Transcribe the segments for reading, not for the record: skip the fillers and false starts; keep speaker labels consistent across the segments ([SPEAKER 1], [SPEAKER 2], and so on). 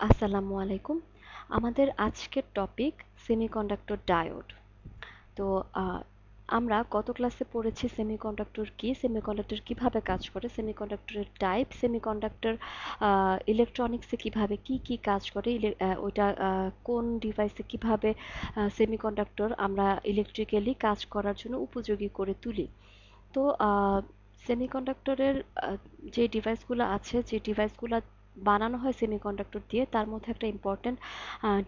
[SPEAKER 1] আসসালামু আলাইকুম। আমাদের আজকের টপিক সেমিকন্ডাক্টর ডায়োড। তো আহ, আমরা গত ক্লাসে পড়েছি সেমিকন্ডাক্টর কি, সেমিকন্ডাক্টর কিভাবে কাজ করে, সেমিকন্ডাক্টরের টাইপ, সেমিকন্ডাক্টর ইলেকট্রনিক্সে কিভাবে কি কি কাজ করে, ওইটা কোন ডিভাইসে কিভাবে সেমিকন্ডাক্টর আমরা ইলেকট্রিক্যালি কাজ করার জন্য উপযোগী করে তুলি। তো সেমিকন্ডাক্টরের যে ডিভাইসগুলো আছে, যে ডিভাইসগুলো বানানো হয় সেমিকন্ডাক্টর দিয়ে, তার মধ্যে একটা ইম্পর্ট্যান্ট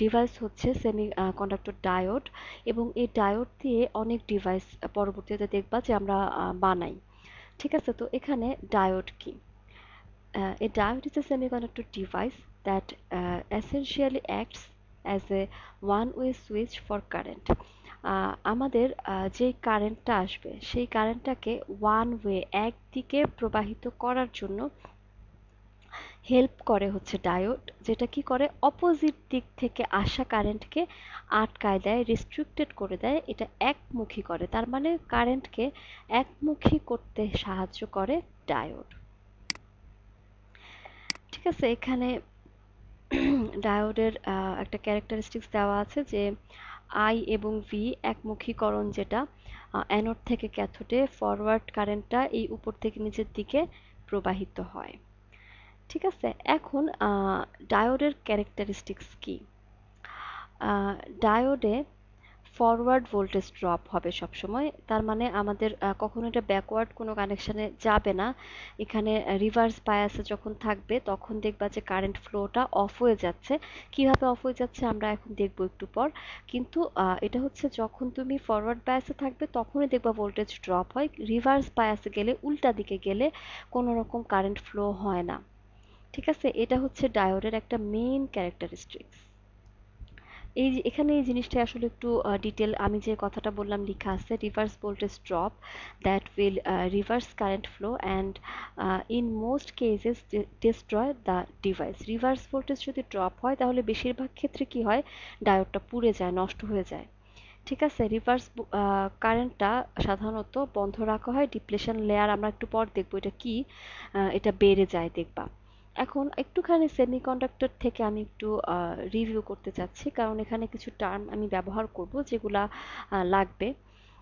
[SPEAKER 1] ডিভাইস হচ্ছে সেমিকন্ডাক্টর ডায়োড। এবং এই ডায়োড দিয়ে অনেক ডিভাইস পরবর্তীতে দেখবা যে আমরা বানাই। ঠিক আছে, তো এখানে ডায়োড কি? A diode is a semiconductor device that essentially acts as a one-way switch for current. আমাদের যে কারেন্টটা আসবে সেই কারেন্টটাকে ওয়ান ওয়ে, একদিকে প্রবাহিত করার জন্য হেল্প করে হচ্ছে ডায়োড, যেটা কি করে অপোজিট দিক থেকে আসা কারেন্টকে আটকায় দেয়, রেস্ট্রিক্টেড করে দেয়, এটা একমুখী করে। তার মানে কারেন্টকে একমুখী করতে সাহায্য করে ডায়োড। ঠিক আছে, এখানে ডায়োডের একটা ক্যারেক্টারিস্টিক্স দেওয়া আছে যে আই এবং ভি একমুখীকরণ, যেটা অ্যানোড থেকে ক্যাথোডে ফরওয়ার্ড কারেন্টটা এই উপর থেকে নিচের দিকে প্রবাহিত হয়। ঠিক আছে, এখন ডায়োডের ক্যারেক্টারিস্টিক্স কি? ডায়োডে ফরওয়ার্ড ভোল্টেজ ড্রপ হবে সবসময়। তার মানে আমাদের কখনো এটা ব্যাকওয়ার্ড কোনো কানেকশানে যাবে না। এখানে রিভার্স বায়াসে যখন থাকবে তখন দেখবা যে কারেন্ট ফ্লোটা অফ হয়ে যাচ্ছে। কিভাবে অফ হয়ে যাচ্ছে আমরা এখন দেখবো একটু পর। কিন্তু এটা হচ্ছে যখন তুমি ফরওয়ার্ড বায়াসে থাকবে তখনই দেখবা ভোল্টেজ ড্রপ হয়। রিভার্স বায়াসে গেলে, উল্টা দিকে গেলে কোনো রকম কারেন্ট ফ্লো হয় না। ঠিক আছে, এটা হচ্ছে ডায়োডের একটা মেইন ক্যারেক্টারিস্টিক্স। এখানে এই জিনিসটা আসলে একটু ডিটেল, আমি যে কথাটা বললাম লেখা আছে, reverse voltage drop that will reverse current flow and in most cases destroy the device. Reverse voltage যদি ড্রপ হয় তাহলে বেশিরভাগ ক্ষেত্রে কি হয়, ডায়োডটা পুড়ে যায়, নষ্ট হয়ে যায়। ঠিক আছে, রিভার্স কারেন্টটা সাধারণত বন্ধ রাখা হয়, ডিপ্লেশন লেয়ার আমরা একটু পর দেখবো এটা কি, এটা বেড়ে যায় দেখবা। এখন একটুখানি সেমিকন্ডাক্টর থেকে আমি একটু রিভিউ করতে চাচ্ছি, কারণ এখানে কিছু টার্ম আমি ব্যবহার করব যেগুলা লাগবে।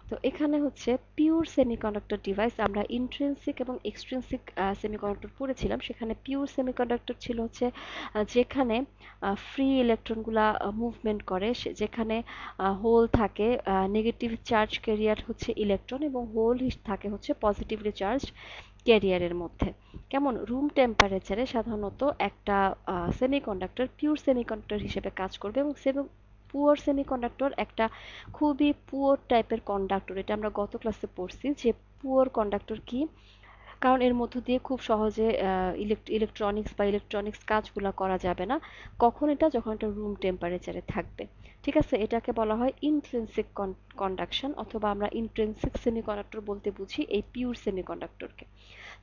[SPEAKER 1] তো এখানে হচ্ছে পিওর সেমিকন্ডাক্টর ডিভাইস, আমরা ইন্ট্রিনসিক এবং এক্সট্রিনসিক সেমিকন্ডাক্টর পড়েছিলাম। সেখানে পিওর সেমিকন্ডাক্টর ছিল হচ্ছে যেখানে ফ্রি ইলেকট্রনগুলা মুভমেন্ট করে, যেখানে হোল থাকে, নেগেটিভ চার্জ ক্যারিয়ার হচ্ছে ইলেকট্রন, এবং হোল থাকে হচ্ছে পজিটিভলি চার্জ ক্যারিয়ারের মধ্যে। কেমন রুম টেম্পারেচারে সাধারণত একটা সেমিকন্ডাক্টর পিওর সেমিকন্ডাক্টর হিসেবে কাজ করবে। এবং পুয়ার সেমিকন্ডাক্টর একটা খুবই পুয়ার টাইপের কন্ডাক্টর, এটা আমরা গত ক্লাসে পড়ছি যে পুয়ার কন্ডাক্টর কি, কারণ এর মধ্য দিয়ে খুব সহজে ইলেকট্রনিক্স কাজগুলো করা যাবে না। কখন এটা, যখন এটা রুম টেম্পারেচারে থাকবে। ঠিক আছে, এটাকে বলা হয় ইন্ট্রিনসিক কন্ডাকশন, অথবা আমরা ইন্ট্রিনসিক সেমিকন্ডাক্টর বলতে বুঝি এই পিওর সেমিকন্ডাক্টরকে।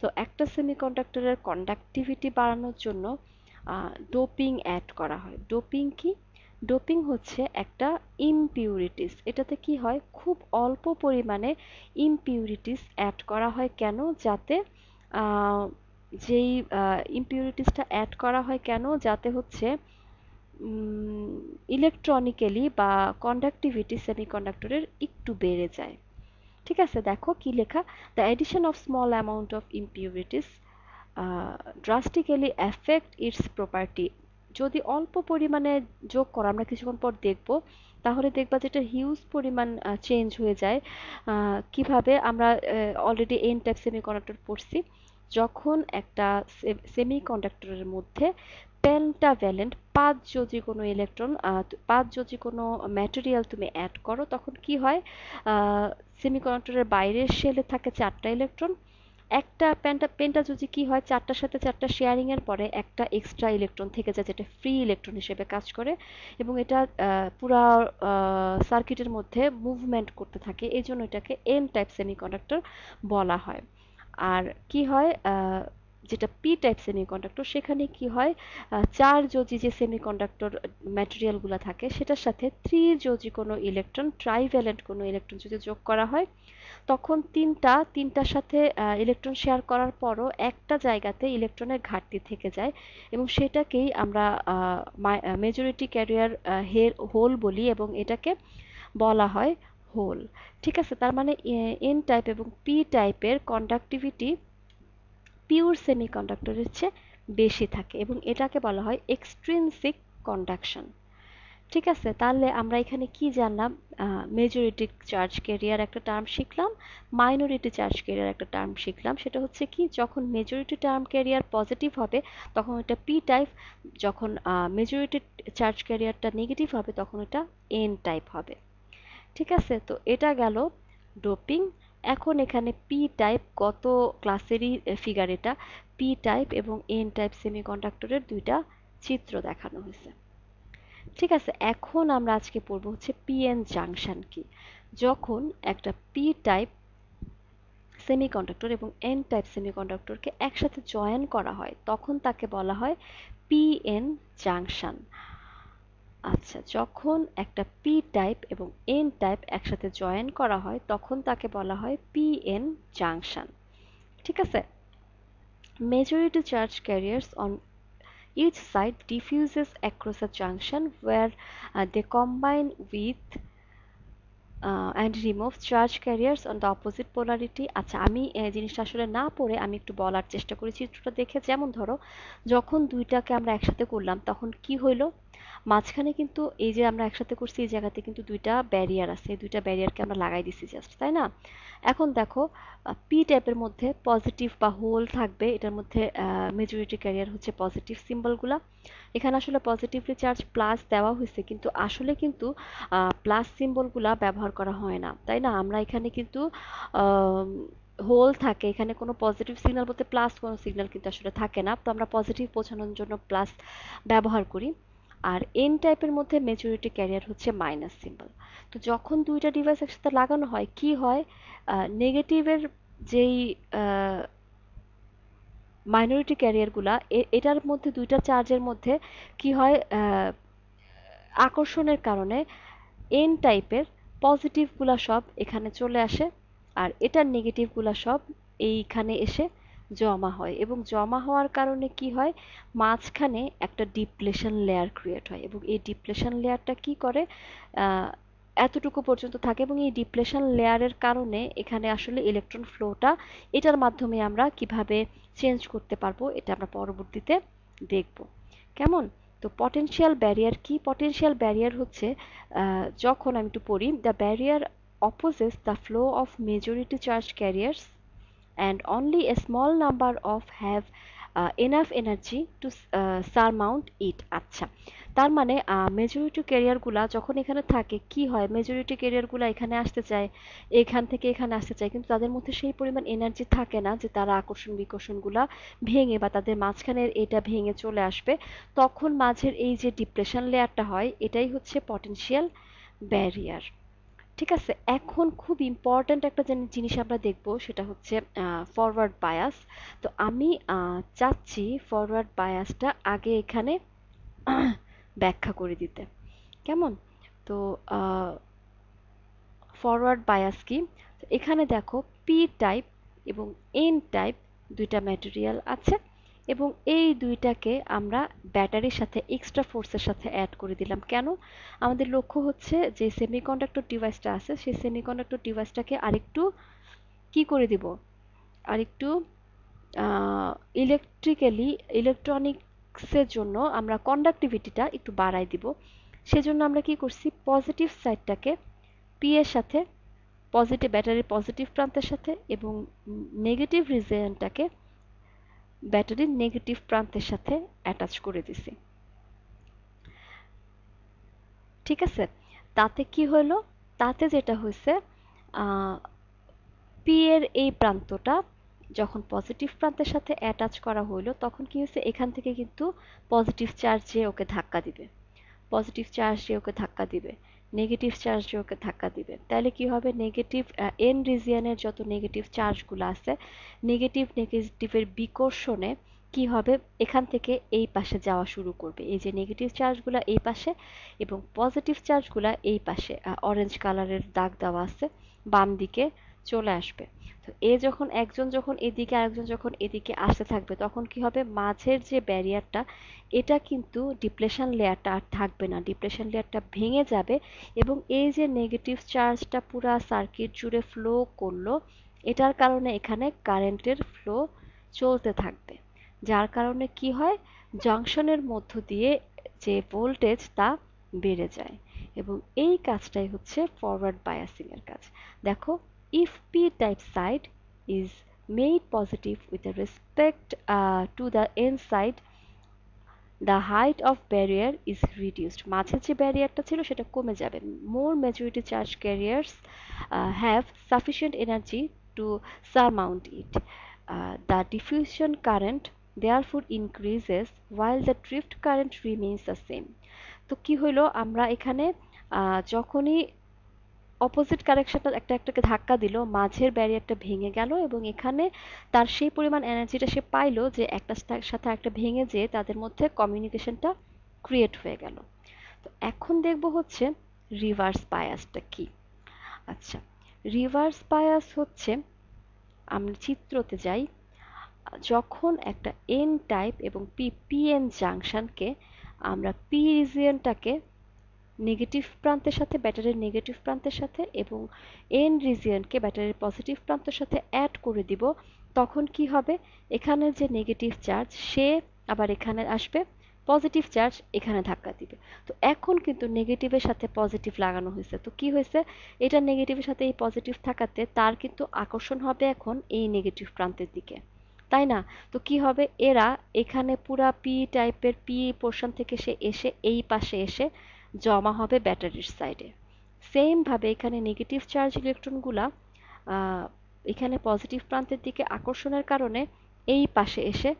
[SPEAKER 1] তো একটা সেমিকন্ডাক্টরের কন্ডাক্টিভিটি বাড়ানোর জন্য ডোপিং অ্যাড করা হয়। ডোপিং কি? ডোপিং হচ্ছে একটা ইমপিউরিটিস। এটাতে কি হয়, খুব অল্প পরিমাণে ইমপিউরিটিস অ্যাড করা হয়। কেন? যাতে যেই ইমপিউরিটিসটা অ্যাড করা হয় কেন, যাতে হচ্ছে ইলেকট্রনিক্যালি বা কন্ডাক্টিভিটি সেমিকন্ডাক্টরের একটু বেড়ে যায়। ঠিক আছে, দেখো কি লেখা, the edition of small amount of ইমপিউরিটিস drastically affect it's property. যদি অল্প পরিমাণে যোগ করো, আমরা কিছুক্ষণ পর দেখব, তাহলে দেখবা যেটা হিউজ পরিমাণ চেঞ্জ হয়ে যায়। কিভাবে, আমরা অলরেডি এন টাইপ সেমিকন্ডাক্টর পড়ছি। যখন একটা সেমিকন্ডাক্টরের মধ্যে পেন্টাভ্যালেন্ট পাঁচ যদি কোনো ইলেকট্রন, পাঁচ যদি কোনো ম্যাটেরিয়াল তুমি অ্যাড করো, তখন কি হয়, সেমিকন্ডাক্টরের বাইরের শেলে থাকে চারটা ইলেকট্রন। একটা পেন্টাজোজি কি হয়, চারটার সাথে চারটা শেয়ারিং এর পরে একটা এক্সট্রা ইলেকট্রন থেকে যায়, যেটা ফ্রি ইলেকট্রন হিসেবে কাজ করে, এবং এটা পুরা সার্কিটের মধ্যে মুভমেন্ট করতে থাকে। এই জন্য এটাকে এন টাইপ সেমিকন্ডাক্টর বলা হয়। আর কি হয়, যেটা পি টাইপ সেমিকন্ডাক্টর, সেখানে কি হয়, চার যোজি যে সেমিকন্ডাক্টর ম্যাটেরিয়ালগুলো থাকে সেটার সাথে ত্রিযোজি কোনো ইলেকট্রন, ট্রাইভ্যালেন্ট কোনো ইলেকট্রন যদি যোগ করা হয়, তখন তিনটার সাথে ইলেকট্রন শেয়ার করার পরও একটা জায়গাতে ইলেকট্রনের ঘাটতি থেকে যায়, এবং সেটাকেই আমরা মেজরিটি ক্যারিয়ার হোল বলি, এবং এটাকে বলা হয় হোল। ঠিক আছে, তার মানে এন টাইপ এবং পি টাইপের কন্ডাক্টিভিটি পিওর সেমিকন্ডাক্টরের চেয়ে বেশি থাকে, এবং এটাকে বলা হয় এক্সট্রিনসিক কন্ডাকশন। ঠিক আছে, তাহলে আমরা এখানে কি জানলাম? মেজরিটি চার্জ ক্যারিয়ার একটা টার্ম শিখলাম, মাইনরিটি চার্জ ক্যারিয়ার একটা টার্ম শিখলাম। সেটা হচ্ছে কি, যখন মেজরিটি টার্ম ক্যারিয়ার পজিটিভ হবে তখন এটা পি টাইপ, যখন মেজরিটি চার্জ ক্যারিয়ারটা নেগেটিভ হবে তখন এটা এন টাইপ হবে। ঠিক আছে, তো এটা গেল ডোপিং। এখন এখানে পি টাইপ, গত ক্লাসেরই ফিগার এটা, পি টাইপ এবং এন টাইপ সেমিকন্ডাক্টরের দুইটা চিত্র দেখানো হয়েছে। ঠিক আছে, এখন আমরা আজকে পড়বো হচ্ছে পিএন জাংশন কি। যখন একটা পি টাইপ সেমিকন্ডাক্টর এবং এন টাইপ সেমিকন্ডাক্টরকে একসাথে জয়েন করা হয় তখন তাকে বলা হয় পিএন জাংশন। আচ্ছা, যখন একটা পি টাইপ এবং এন টাইপ একসাথে জয়েন করা হয় তখন তাকে বলা হয় পিএন জাংশন। ঠিক আছে, majority charge carriers on each side diffuses across a junction where they combine with and remove charge carriers on the opposite polarity. আচ্ছা, আমি এই জিনিসটা আসলে না পড়ে আমি একটু বলার চেষ্টা করি চিত্রটা দেখে। যেমন ধরো, যখন দুইটাকে আমরা একসাথে করলাম তখন কি হইলো, মাঝখানে কিন্তু এই যে আমরা একসাথে করছি এই জায়গাতে কিন্তু দুইটা ব্যারিয়ার আছে, এই দুইটা ব্যারিয়ারকে আমরা লাগাই দিছি জাস্ট, তাই না? এখন দেখো, পি টাইপের মধ্যে পজিটিভ বা হোল থাকবে, এটার মধ্যে মেজরিটি ক্যারিয়ার হচ্ছে পজিটিভ সিম্বলগুলা। এখানে আসলে পজিটিভলি চার্জ প্লাস দেওয়া হয়েছে, কিন্তু আসলে কিন্তু প্লাস সিম্বলগুলা ব্যবহার করা হয় না, তাই না? আমরা এখানে কিন্তু হোল থাকে, এখানে কোনো পজিটিভ সিগন্যাল বলতে প্লাস কোনো সিগন্যাল কিন্তু আসলে থাকে না, তো আমরা পজিটিভ বোঝানোর জন্য প্লাস ব্যবহার করি। আর এন টাইপের মধ্যে মেজরিটি ক্যারিয়ার হচ্ছে মাইনাস সিম্বল। তো যখন দুইটা ডিভাইস একসাথে লাগানো হয় কি হয়, নেগেটিভের যেই মাইনরিটি ক্যারিয়ারগুলা এটার মধ্যে দুইটা চার্জের মধ্যে কি হয়, আকর্ষণের কারণে এন টাইপের পজিটিভগুলা সব এখানে চলে আসে, আর এটার নেগেটিভগুলা সব এইখানে এসে জমা হয়, এবং জমা হওয়ার কারণে কি হয়, মাঝখানে একটা ডিপ্লেশন লেয়ার ক্রিয়েট হয়, এবং এই ডিপ্লেশন লেয়ারটা কি করে, এতটুকু পর্যন্ত থাকে, এবং এই ডিপ্লেশন লেয়ারের কারণে এখানে আসলে ইলেকট্রন ফ্লোটা এটার মাধ্যমে আমরা কিভাবে চেঞ্জ করতে পারবো এটা আমরা পরবর্তীতে দেখব। কেমন? তো পটেনশিয়াল ব্যারিয়ার কি? পটেনশিয়াল ব্যারিয়ার হচ্ছে, যখন আমি একটু পড়ি, the barrier opposes the flow of majority charge carriers and only a small number of have enough energy to surmount it. আচ্ছা, তার মানে মেজরিটি ক্যারিয়ারগুলা যখন এখানে থাকে কি হয়, মেজরিটি ক্যারিয়ারগুলা এখানে আসতে চায়, এখান থেকে এখানে আসতে চায়, কিন্তু তাদের মধ্যে সেই পরিমাণ এনার্জি থাকে না যে তারা আকর্ষণ বিকর্ষণগুলা ভেঙে বা তাদের মাঝখানের এটা ভেঙে চলে আসবে। তখন মাঝের এই যে ডিপ্রেশন লেয়ারটা হয় এটাই হচ্ছে পটেনশিয়াল ব্যারিয়ার। ঠিক আছে, এখন খুব ইম্পর্ট্যান্ট একটা জিনিস আমরা দেখব, সেটা হচ্ছে ফরওয়ার্ড বায়াস। তো আমি চাচ্ছি ফরওয়ার্ড বায়াসটা আগে এখানে ব্যাখ্যা করে দিতে। কেমন? তো ফরওয়ার্ড বায়াস কি? এখানে দেখো পি টাইপ এবং এন টাইপ দুইটা ম্যাটেরিয়াল আছে, এবং এই দুইটাকে আমরা ব্যাটারির সাথে এক্সট্রা ফোর্সের সাথে অ্যাড করে দিলাম। কেন? আমাদের লক্ষ্য হচ্ছে যে সেমিকন্ডাক্টর ডিভাইসটা আছে সেই সেমিকন্ডাক্টর ডিভাইসটাকে আরেকটু কি করে দিব, আরেকটু ইলেকট্রনিক্সের জন্য আমরা কন্ডাক্টিভিটিটা একটু বাড়াই দিব। সেজন্য আমরা কি করছি, পজিটিভ সাইডটাকে পি এর সাথে, পজিটিভ ব্যাটারির পজিটিভ প্রান্তের সাথে, এবং নেগেটিভ রিজিয়নটাকে ব্যাটারির নেগেটিভ প্রান্তের সাথে অ্যাটাচ করে দিছি। ঠিক আছে, তাতে কি হলো, তাতে যেটা হয়েছে, পি এর এই প্রান্তটা যখন পজিটিভ প্রান্তের সাথে অ্যাটাচ করা হইলো তখন কি হয়েছে, এখান থেকে কিন্তু পজিটিভ চার্জ যে ওকে ধাক্কা দিবে, পজিটিভ চার্জ যে ওকে ধাক্কা দিবে, নেগেটিভ চার্জ যে ওকে ধাক্কা দিবে, তাহলে কি হবে, নেগেটিভ এন রিজিয়নের যত নেগেটিভ চার্জগুলো আছে নেগেটিভের বিকর্ষণে কি হবে, এখান থেকে এই পাশে যাওয়া শুরু করবে, এই যে নেগেটিভ চার্জগুলো এই পাশে এবং পজিটিভ চার্জগুলো এই পাশে, অরেঞ্জ কালারের দাগ দেওয়া আছে বাম দিকে চলে আসবে। তো যখন একজন যখন এদিকে আরেকজন যখন এদিকে আসতে থাকবে তখন কি হবে, মাঝের যে ব্যারিয়ারটা এটা কিন্তু ডিপ্লেশন লেয়ারটা আর থাকবে না, ডিপ্লেশন লেয়ারটা ভেঙে যাবে এবং এই যে নেগেটিভ চার্জটা পুরা সার্কিট জুড়ে ফ্লো করলো, এটার কারণে এখানে কারেন্টের ফ্লো চলতে থাকবে, যার কারণে কি হয়, জাংশনের মধ্য দিয়ে যে ভোল্টেজ তা বেড়ে যায় এবং এই কাজটাই হচ্ছে ফরওয়ার্ড বায়াসিং এর কাজ। দেখো, if p-type side is made positive with respect to the n side, the height of barrier is reduced, মাঝে যে ব্যারিয়ারটা ছিল সেটা কমে যাবে। More majority charge carriers have sufficient energy to surmount it. The diffusion current therefore increases while the drift current remains the same. তো কি হলো, আমরা এখানে যখনই অপোজিট কারেকশনটা একটা একটাকে ধাক্কা দিল, মাঝের ব্যারিয়ারটা ভেঙে গেল এবং এখানে তার সেই পরিমাণ এনার্জিটা সে পাইলো যে একটা সাথে একটা ভেঙে যেয়ে তাদের মধ্যে কমিউনিকেশনটা ক্রিয়েট হয়ে গেল। তো এখন দেখব হচ্ছে রিভার্স বায়াসটা কি। আচ্ছা, রিভার্স বায়াস হচ্ছে, আমরা চিত্রতে যাই, যখন একটা এন টাইপ এবং পিএন জাংশনকে আমরা পি রিজিয়নটাকে নেগেটিভ প্রান্তের সাথে, ব্যাটারির নেগেটিভ প্রান্তের সাথে এবং এন রিজিয়নকে ব্যাটারির পজিটিভ প্রান্তের সাথে অ্যাড করে দিব, তখন কি হবে, এখানের যে নেগেটিভ চার্জ সে আবার এখানে আসবে, পজিটিভ চার্জ এখানে ধাক্কা দিবে। তো এখন কিন্তু নেগেটিভের সাথে পজিটিভ লাগানো হয়েছে, তো কি হয়েছে, এটা নেগেটিভের সাথে এই পজিটিভ থাকাতে তার কিন্তু আকর্ষণ হবে এখন এই নেগেটিভ প্রান্তের দিকে, তাই না? তো কি হবে, এরা এখানে পুরা পি টাইপের পি পোর্শন থেকে সে এসে এই পাশে এসে জমা হবে ব্যাটারির সাইডে। সেম ভাবে এখানে নেগেটিভ চার্জ ইলেকট্রনগুলা এখানে পজিটিভ প্রান্তের দিকে আকর্ষণের কারণে এই পাশে এসে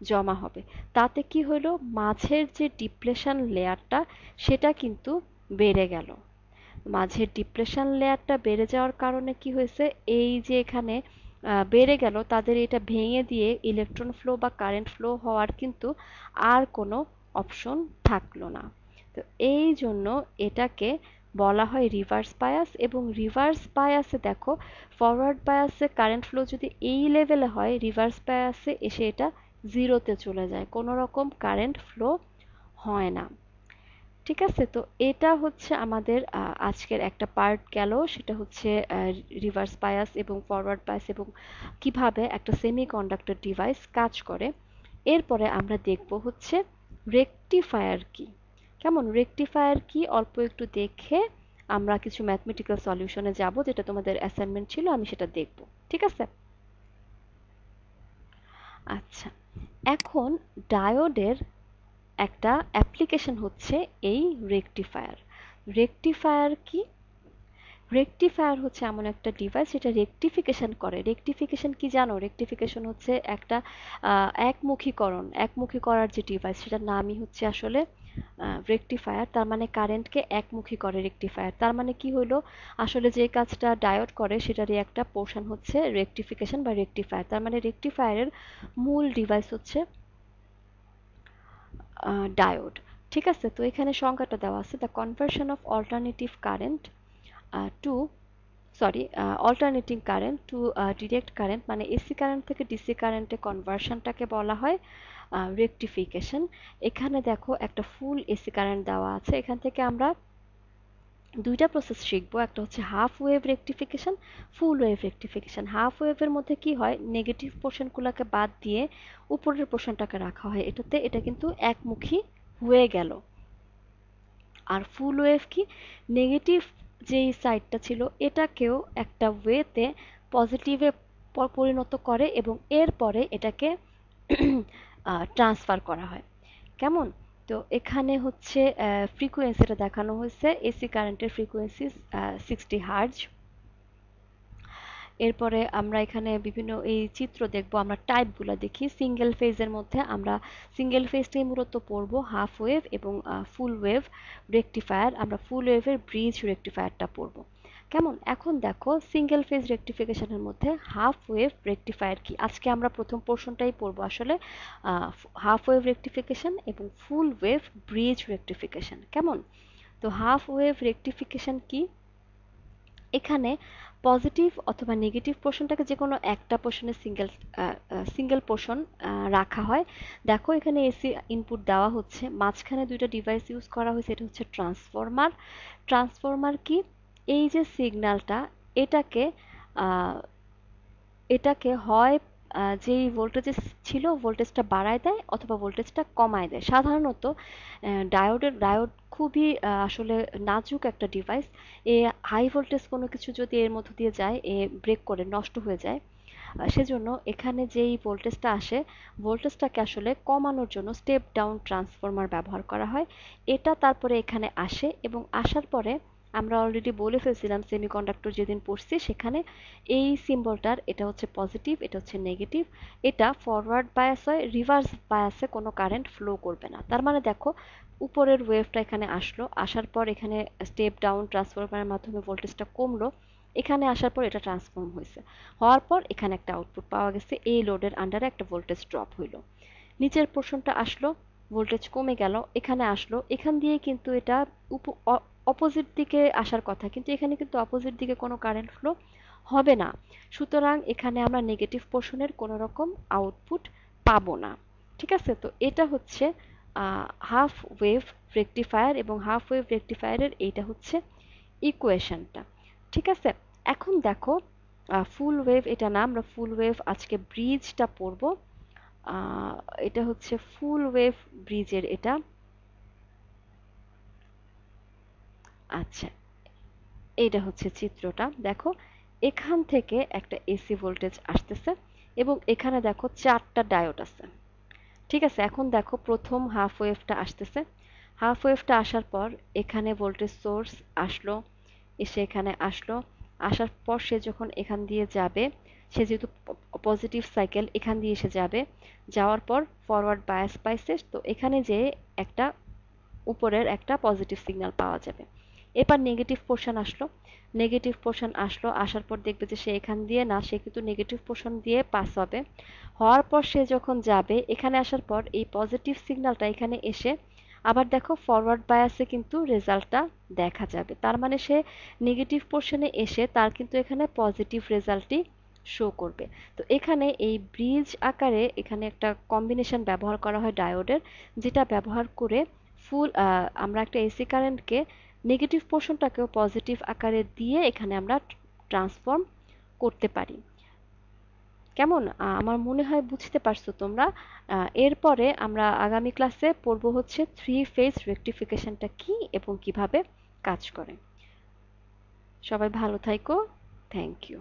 [SPEAKER 1] জমা হবে। তাতে কি হলো, মাঝের যে ডিপ্লেশন লেয়ারটা সেটা কিন্তু বেড়ে গেল। মাঝের ডিপ্লেশন লেয়ারটা বেড়ে যাওয়ার কারণে কি হয়েছে, এই যে এখানে বেড়ে গেল, তাদের এটা ভেঙে দিয়ে ইলেকট্রন ফ্লো বা কারেন্ট ফ্লো হওয়ার কিন্তু আর কোনো অপশন থাকলো না। তো এই জন্য এটাকে বলা হয় রিভার্স বায়াস। এবং রিভার্স বায়াসে দেখো, ফরওয়ার্ড বায়াসে কারেন্ট ফ্লো যদি এই লেভেলে হয়, রিভার্স বায়াসে এসে এটা জিরোতে চলে যায়, কোনো রকম কারেন্ট ফ্লো হয় না। ঠিক আছে, তো এটা হচ্ছে আমাদের আজকের একটা পার্ট গেল, সেটা হচ্ছে রিভার্স বায়াস এবং ফরওয়ার্ড বায়াস এবং কিভাবে একটা সেমি কন্ডাক্টর ডিভাইস কাজ করে। এরপরে আমরা দেখব হচ্ছে রেকটিফায়ার কি। কেমন, রেকটিফায়ার কি অল্প একটু দেখে আমরা কিছু ম্যাথমেটিক্যাল সলিউশনে যাব, যেটা তোমাদের অ্যাসাইনমেন্ট ছিল, আমি সেটা দেখব। ঠিক আছে, আচ্ছা, এখন ডায়োডের একটা অ্যাপ্লিকেশন হচ্ছে এই রেকটিফায়ার। রেকটিফায়ার কি, রেকটিফায়ার হচ্ছে এমন একটা ডিভাইস যেটা রেকটিফিকেশন করে। রেকটিফিকেশন কি জানো, রেকটিফিকেশন হচ্ছে একটা একমুখীকরণ, একমুখী করার যে ডিভাইস সেটার নামই হচ্ছে আসলে রেকটিফায়ার। তার মানে কারেন্টকে একমুখী করে রেকটিফায়ার। তার মানে কি হলো, আসলে যে কাজটা ডায়োড করে সেটারই একটা পোর্শন হচ্ছে রেকটিফিকেশন বা রেকটিফায়ার। তার মানে রেকটিফায়ারের মূল ডিভাইস হচ্ছে ডায়োড। ঠিক আছে, তো এখানে সংজ্ঞাটা দেওয়া আছে, the conversion of alternative current to alternating current to direct current, মানে এসি কারেন্ট থেকে ডিসি কারেন্টে কনভার্সনটাকে বলা হয় রেকটিফিকেশন। এখানে দেখো একটা ফুল এসি কারেন্ট দেওয়া আছে, এখান থেকে আমরা দুইটা প্রসেস শিখবো, একটা হচ্ছে হাফ ওয়েভ রেকটিফিকেশন, ফুল ওয়েভ রেকটিফিকেশন। হাফ ওয়েভের মধ্যে কি হয়, নেগেটিভ পোর্শনগুলোকে বাদ দিয়ে উপরের পোর্শনটাকে রাখা হয়, এটাতে এটা কিন্তু একমুখী হয়ে গেল। আর ফুল ওয়েভ কি, নেগেটিভ যেই সাইডটা ছিল এটাকেও একটা ওয়েতে পজিটিভে পরিণত করে এবং এরপরে এটাকে ট্রান্সফার করা হয়। কেমন, তো এখানে হচ্ছে ফ্রিকোয়েন্সিটা দেখানো হয়েছে, এসি কারেন্টের ফ্রিকোয়েন্সি 60 হার্জ। এরপরে আমরা এখানে বিভিন্ন এই চিত্র দেখব, আমরা টাইপগুলো দেখি। সিঙ্গেল ফেজের মধ্যে আমরা সিঙ্গেল ফেজটাই মূলত পড়বো, হাফ ওয়েভ এবং ফুল ওয়েভ রেকটিফায়ার। আমরা ফুল ওয়েভের ব্রিজ রেকটিফায়ারটা পড়বো। কেমন, এখন দেখো সিঙ্গেল ফেজ রেকটিফিকেশনের মধ্যে হাফ ওয়েভ রেকটিফায়ার কি। আজকে আমরা প্রথম পোর্শনটাই পড়বো আসলে, হাফ ওয়েভ রেকটিফিকেশন এবং ফুল ওয়েভ ব্রিজ রেকটিফিকেশন। কেমন, তো হাফ ওয়েভ রেকটিফিকেশন কি, এখানে পজিটিভ অথবা নেগেটিভ পোর্শনটাকে যে কোনো একটা পোর্শনে সিঙ্গেল পোর্শন রাখা হয়। দেখো এখানে এসি ইনপুট দেওয়া হচ্ছে, মাঝখানে দুইটা ডিভাইস ইউজ করা হয়েছে, এটা হচ্ছে ট্রান্সফরমার। ট্রান্সফরমার কি? এই যে সিগন্যালটা, এটাকে এটাকে হয় যেই ভোল্টেজে ছিল ভোল্টেজটা বাড়ায় দেয় অথবা ভোল্টেজটা কমায় দেয়। সাধারণত ডায়োড খুবই আসলে নাজুক একটা ডিভাইস। এ হাই ভোল্টেজ কোনো কিছু যদি এর মধ্য দিয়ে যায়, এ ব্রেক করে নষ্ট হয়ে যায়। সেজন্য এখানে যেই ভোল্টেজটা আসে, ভোল্টেজটাকে আসলে কমানোর জন্য স্টেপ ডাউন ট্রান্সফরমার ব্যবহার করা হয়। এটা তারপরে এখানে আসে এবং আসার পরে আমরা অলরেডি বলে ফেলছিলাম সেমিকন্ডাক্টর যেদিন পড়ছি সেখানে এই সিম্বলটার এটা হচ্ছে পজিটিভ, এটা হচ্ছে নেগেটিভ। এটা ফরওয়ার্ড বায়াস হয়, রিভার্স বায়াসে কোনো কারেন্ট ফ্লো করবে না। তার মানে দেখো উপরের ওয়েভটা এখানে আসলো, আসার পর এখানে স্টেপ ডাউন ট্রান্সফরমারের মাধ্যমে ভোল্টেজটা কমলো, এখানে আসার পর এটা ট্রান্সফর্ম হয়েছে, হওয়ার পর এখানে একটা আউটপুট পাওয়া গেছে, এই লোডের আন্ডারে একটা ভোল্টেজ ড্রপ হইলো, নিচের পোর্শনটা আসলো, ভোল্টেজ কমে গেল, এখানে আসলো, এখান দিয়ে কিন্তু এটা অপোজিট দিকে আসার কথা, কিন্তু এখানে কিন্তু অপোজিট দিকে কোনো কারেন্ট ফ্লো হবে না। সুতরাং এখানে আমরা নেগেটিভ পোর্শনের কোনো রকম আউটপুট পাবো না। ঠিক আছে, তো এটা হচ্ছে হাফ ওয়েভ রেকটিফায়ার এবং হাফ ওয়েভ রেকটিফায়ারের এইটা হচ্ছে ইকুয়েশনটা। ঠিক আছে, এখন দেখো ফুল ওয়েভ এটা না, আমরা ফুল ওয়েভ আজকে ব্রিজটা পড়বো। এটা হচ্ছে ফুল ওয়েভ ব্রিজের এটা। আচ্ছা, এইটা হচ্ছে চিত্রটা, দেখো এখান থেকে একটা এসি ভোল্টেজ আসতেছে এবং এখানে দেখো চারটা ডায়োড আছে। ঠিক আছে, এখন দেখো প্রথম হাফ ওয়েভটা আসতেছে, হাফ ওয়েভটা আসার পর এখানে ভোল্টেজ সোর্স আসলো, এসে এখানে আসলো, আসার পর সে যখন এখান দিয়ে যাবে, সে যেহেতু পজিটিভ সাইকেল এখান দিয়ে এসে যাবে, যাওয়ার পর ফরওয়ার্ড বায়াস পাইছে, তো এখানে যে একটা উপরের একটা পজিটিভ সিগন্যাল পাওয়া যাবে। এবার নেগেটিভ পোর্শন আসলো, নেগেটিভ পোর্শন আসলো, আসার পর দেখবে যে সে এখান দিয়ে না, সে কিন্তু নেগেটিভ পোর্শন দিয়ে পাস হবে, হওয়ার পর সে যখন যাবে এখানে আসার পর এই পজিটিভ সিগন্যালটা এখানে এসে আবার দেখো ফরওয়ার্ড বায়াসে কিন্তু রেজাল্টটা দেখা যাবে। তার মানে সে নেগেটিভ পোর্শনে এসে তার কিন্তু এখানে পজিটিভ রেজাল্টই শো করবে। তো এখানে এই ব্রিজ আকারে এখানে একটা কম্বিনেশন ব্যবহার করা হয় ডায়োডের, যেটা ব্যবহার করে আমরা একটা এসি কারেন্টকে নেগেটিভ পোর্শনটাকেও পজিটিভ আকারে দিয়ে এখানে আমরা ট্রান্সফর্ম করতে পারি। কেমন? আমার মনে হয় বুঝতে পারছো তোমরা। এরপরে আমরা আগামী ক্লাসে পড়বো হচ্ছে থ্রি ফেজ রেকটিফিকেশনটা কি এবং কিভাবে কাজ করে। সবাই ভালো থাইকো। Thank you.